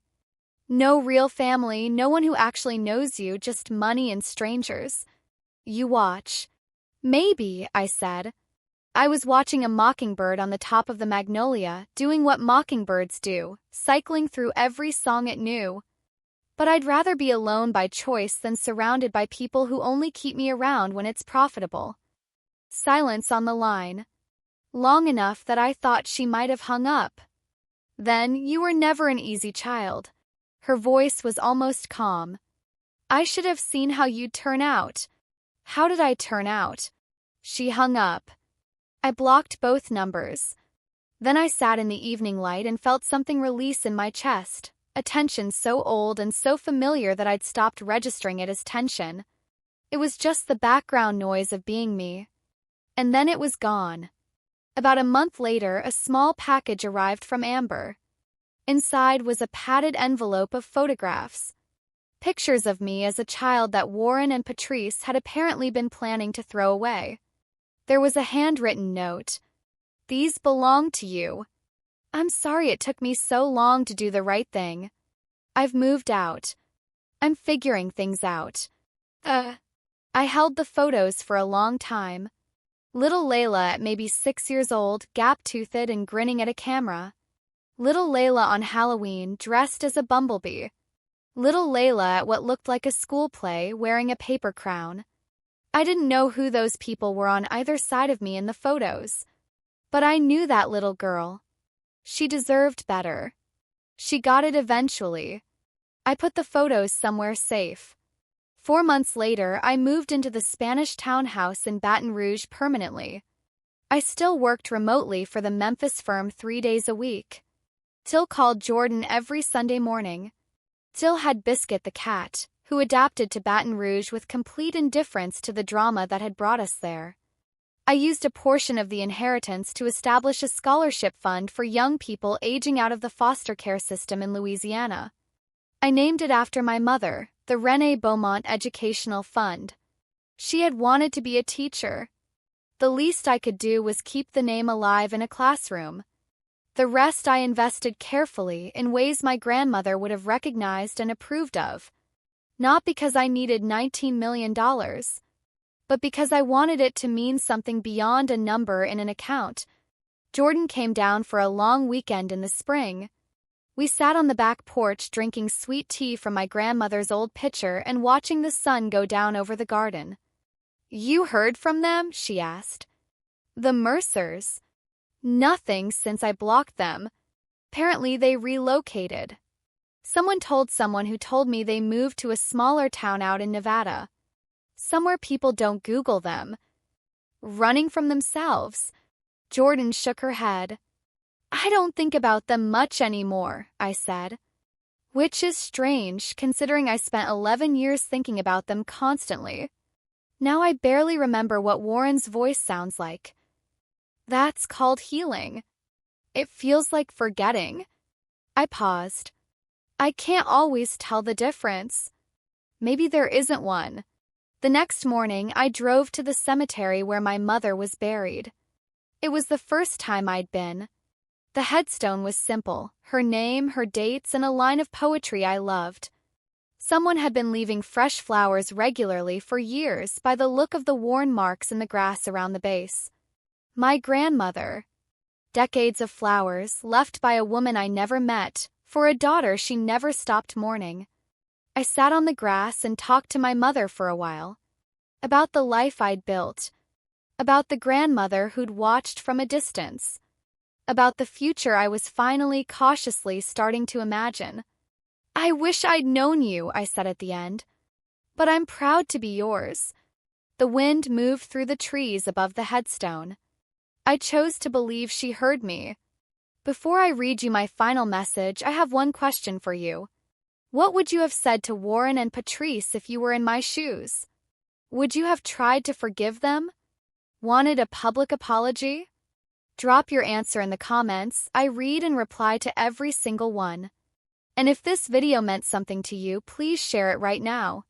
No real family, no one who actually knows you, just money and strangers. You watch. Maybe, I said. I was watching a mockingbird on the top of the magnolia, doing what mockingbirds do, cycling through every song it knew. But I'd rather be alone by choice than surrounded by people who only keep me around when it's profitable. Silence on the line. Long enough that I thought she might have hung up. Then, you were never an easy child. Her voice was almost calm. I should have seen how you'd turn out. How did I turn out? She hung up. I blocked both numbers. Then I sat in the evening light and felt something release in my chest, a tension so old and so familiar that I'd stopped registering it as tension. It was just the background noise of being me. And then it was gone. About a month later, a small package arrived from Amber. Inside was a padded envelope of photographs. Pictures of me as a child that Warren and Patrice had apparently been planning to throw away. There was a handwritten note. "These belong to you. I'm sorry it took me so long to do the right thing. I've moved out. I'm figuring things out." I held the photos for a long time. Little Layla at maybe 6 years old, gap-toothed and grinning at a camera. Little Layla on Halloween, dressed as a bumblebee. Little Layla at what looked like a school play, wearing a paper crown. I didn't know who those people were on either side of me in the photos. But I knew that little girl. She deserved better. She got it eventually. I put the photos somewhere safe. 4 months later, I moved into the Spanish townhouse in Baton Rouge permanently. I still worked remotely for the Memphis firm 3 days a week. Till called Jordan every Sunday morning. Till had Biscuit the cat, who adapted to Baton Rouge with complete indifference to the drama that had brought us there. I used a portion of the inheritance to establish a scholarship fund for young people aging out of the foster care system in Louisiana. I named it after my mother, the Renee Beaumont Educational Fund. She had wanted to be a teacher. The least I could do was keep the name alive in a classroom. The rest I invested carefully in ways my grandmother would have recognized and approved of. Not because I needed $19 million, but because I wanted it to mean something beyond a number in an account. Jordan came down for a long weekend in the spring. We sat on the back porch drinking sweet tea from my grandmother's old pitcher and watching the sun go down over the garden. "You heard from them?" she asked. "The Mercers?" "Nothing since I blocked them. Apparently they relocated. Someone told someone who told me they moved to a smaller town out in Nevada. Somewhere people don't Google them. Running from themselves." Jordan shook her head. "I don't think about them much anymore," I said. Which is strange, considering I spent 11 years thinking about them constantly. Now I barely remember what Warren's voice sounds like. That's called healing. It feels like forgetting. I paused. I can't always tell the difference. Maybe there isn't one. The next morning, I drove to the cemetery where my mother was buried. It was the first time I'd been. The headstone was simple, her name, her dates, and a line of poetry I loved. Someone had been leaving fresh flowers regularly for years by the look of the worn marks in the grass around the base. My grandmother. Decades of flowers, left by a woman I never met, for a daughter she never stopped mourning. I sat on the grass and talked to my mother for a while. About the life I'd built. About the grandmother who'd watched from a distance. About the future I was finally cautiously starting to imagine. "I wish I'd known you," I said at the end. "But I'm proud to be yours." The wind moved through the trees above the headstone. I chose to believe she heard me. Before I read you my final message, I have one question for you. What would you have said to Warren and Patrice if you were in my shoes? Would you have tried to forgive them? Wanted a public apology? Drop your answer in the comments. I read and reply to every single one. And if this video meant something to you, please share it right now.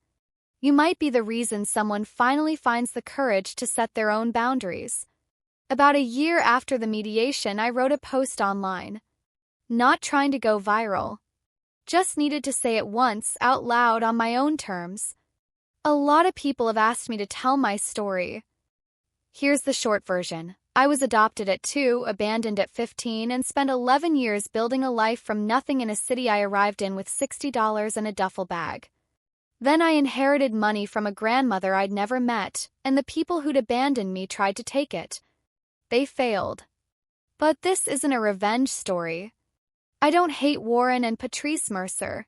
You might be the reason someone finally finds the courage to set their own boundaries. About a year after the mediation, I wrote a post online. Not trying to go viral. Just needed to say it once, out loud, on my own terms. A lot of people have asked me to tell my story. Here's the short version. I was adopted at 2, abandoned at 15, and spent 11 years building a life from nothing in a city I arrived in with $60 and a duffel bag. Then I inherited money from a grandmother I'd never met, and the people who'd abandoned me tried to take it. They failed. But this isn't a revenge story. I don't hate Warren and Patrice Mercer.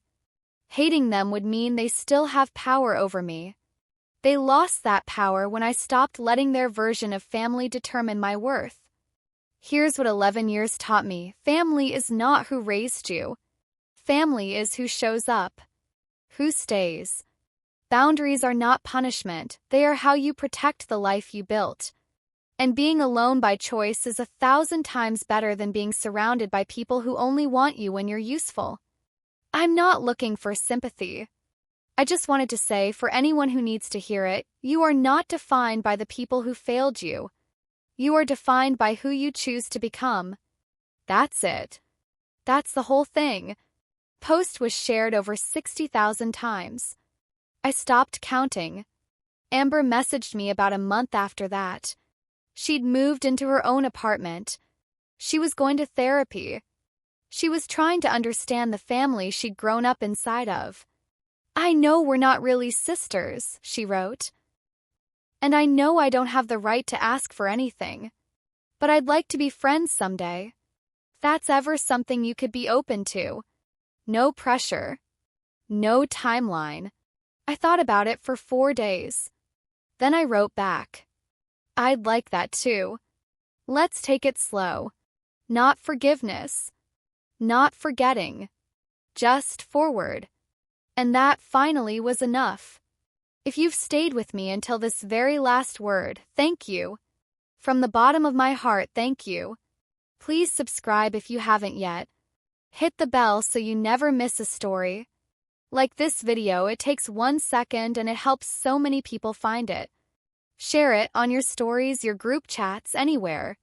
Hating them would mean they still have power over me. They lost that power when I stopped letting their version of family determine my worth. Here's what 11 years taught me. Family is not who raised you. Family is who shows up. Who stays. Boundaries are not punishment. They are how you protect the life you built. And being alone by choice is 1,000 times better than being surrounded by people who only want you when you're useful. I'm not looking for sympathy. I just wanted to say, for anyone who needs to hear it, you are not defined by the people who failed you. You are defined by who you choose to become. That's it. That's the whole thing. Post was shared over 60,000 times. I stopped counting. Amber messaged me about a month after that. She'd moved into her own apartment. She was going to therapy. She was trying to understand the family she'd grown up inside of. I know we're not really sisters, she wrote. And I know I don't have the right to ask for anything. But I'd like to be friends someday. That's ever something you could be open to. No pressure. No timeline. I thought about it for 4 days. Then I wrote back. I'd like that too. Let's take it slow. Not forgiveness. Not forgetting. Just forward. And that finally was enough. If you've stayed with me until this very last word, thank you. From the bottom of my heart, thank you. Please subscribe if you haven't yet. Hit the bell so you never miss a story. Like this video, it takes 1 second and it helps so many people find it. Share it on your stories, your group chats, anywhere.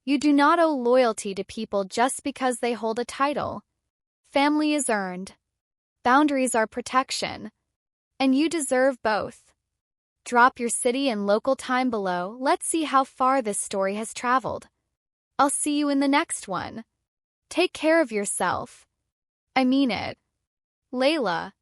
You do not owe loyalty to people just because they hold a title. Family is earned. Boundaries are protection. And you deserve both. Drop your city and local time below. Let's see how far this story has traveled. I'll see you in the next one. Take care of yourself. I mean it. Layla.